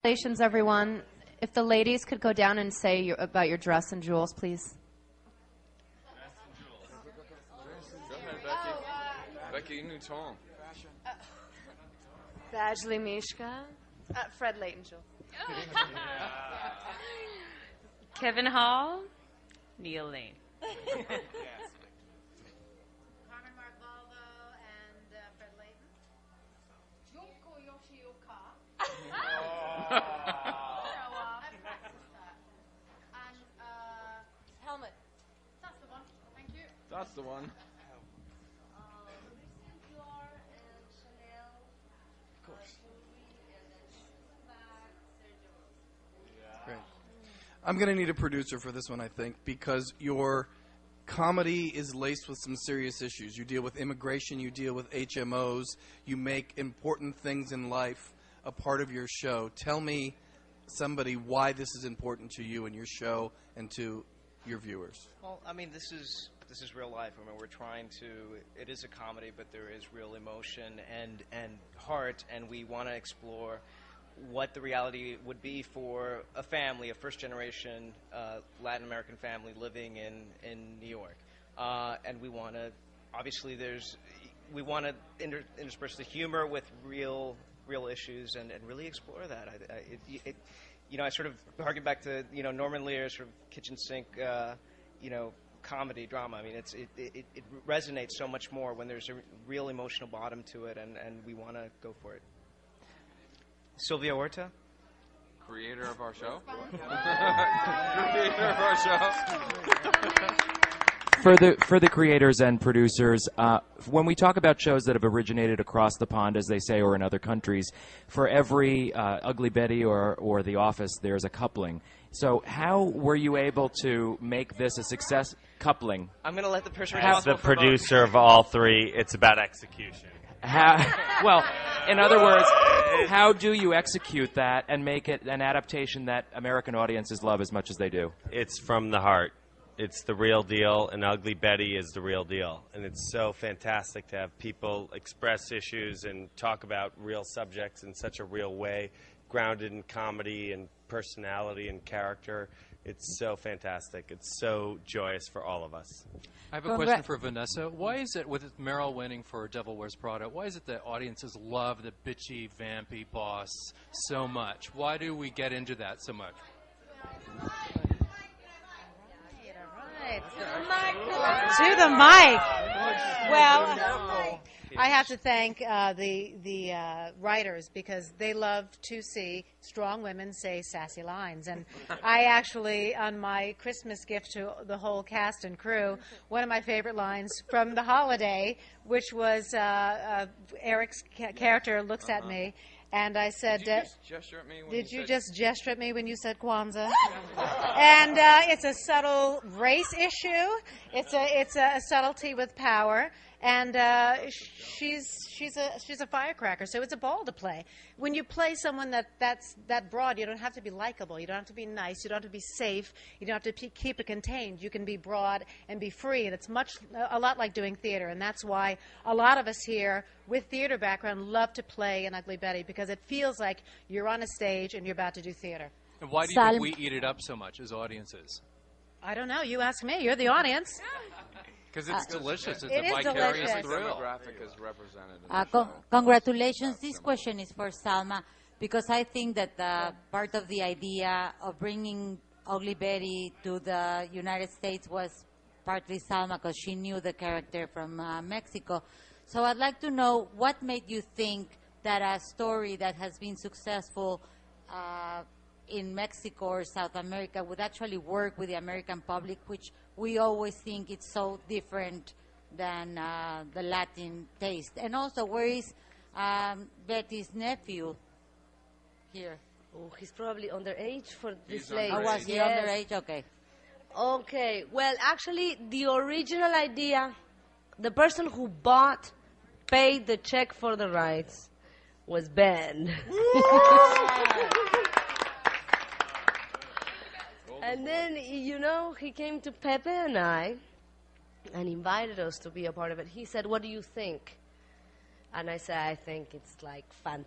Congratulations, everyone. If the ladies could go down and say about your dress and jewels, please. Go ahead, Becky. Becky Newton. Vajli Mishka. Fred Layton. Kevin Hall. Neil Lane. Carmen Marvaldo and Fred Layton. Junko Yoshioka. And Helmet. That's the one. Thank you. That's the one. Great. I'm going to need a producer for this one, I think, because your comedy is laced with some serious issues. You deal with immigration, you deal with HMOs, you make important things in life a part of your show. Tell me, somebody, why this is important to you and your show and to your viewers. Well, I mean, this is real life. I mean, we're trying to. It is a comedy, but there is real emotion and heart, and we want to explore what the reality would be for a family, a first-generation Latin American family living in New York. And we want to, obviously, we want to intersperse the humor with real issues and really explore that. I sort of harken back to, Norman Lear's sort of kitchen sink, comedy drama. I mean, it resonates so much more when there's a real emotional bottom to it, and we want to go for it. Sylvia Orta? Creator of our show. Creator of our show. For the creators and producers, when we talk about shows that have originated across the pond, as they say, or in other countries, for every Ugly Betty or The Office, there's a coupling. So how were you able to make this a success coupling? I'm going to let the person As the producer of all three, it's about execution. Well, in other words, how do you execute that and make it an adaptation that American audiences love as much as they do? It's from the heart. It's the real deal, and Ugly Betty is the real deal. And it's so fantastic to have people express issues and talk about real subjects in such a real way, grounded in comedy and personality and character. It's so fantastic. It's so joyous for all of us. I have a question for Vanessa. Why is it, with Meryl winning for Devil Wears Prada, why is it that audiences love the bitchy, vampy boss so much? Why do we get into that so much? To the mic. Well, I have to thank the writers, because they love to see strong women say sassy lines. And I actually, on my Christmas gift to the whole cast and crew, one of my favorite lines from The Holiday, which was Eric's character looks at me, and I said, Did you just gesture at me when did you said just gesture at me when you said Kwanzaa? And it's a subtle race issue. It's a subtlety with power. And she's a firecracker, so it's a ball to play. When you play someone that's that broad, you don't have to be likable, you don't have to be nice, you don't have to be safe, you don't have to keep it contained. You can be broad and be free, and it's a lot like doing theater, and that's why a lot of us here with theater background love to play an Ugly Betty, because it feels like you're on a stage and you're about to do theater. And why do you think we eat it up so much as audiences? I don't know. You ask me. You're the audience. Because it's delicious. It's it a is vicarious delicious. thrill. demographic is represented in the show. Congratulations. This question is for Salma, because I think that part of the idea of bringing Ugly Betty to the United States was partly Salma, because she knew the character from Mexico. So I'd like to know, what made you think that a story that has been successful in Mexico or South America would actually work with the American public, which we always think it's so different than the Latin taste. And also, where is Betty's nephew here? Oh, he's probably underage for this He's lady. Oh, was he Yes. underage? Okay. Okay, well, actually, the original idea, the person who paid the check for the rights was Ben. And then, he came to Pepe and I and invited us to be a part of it. He said, "What do you think?" And I said, "I think it's like fantastic."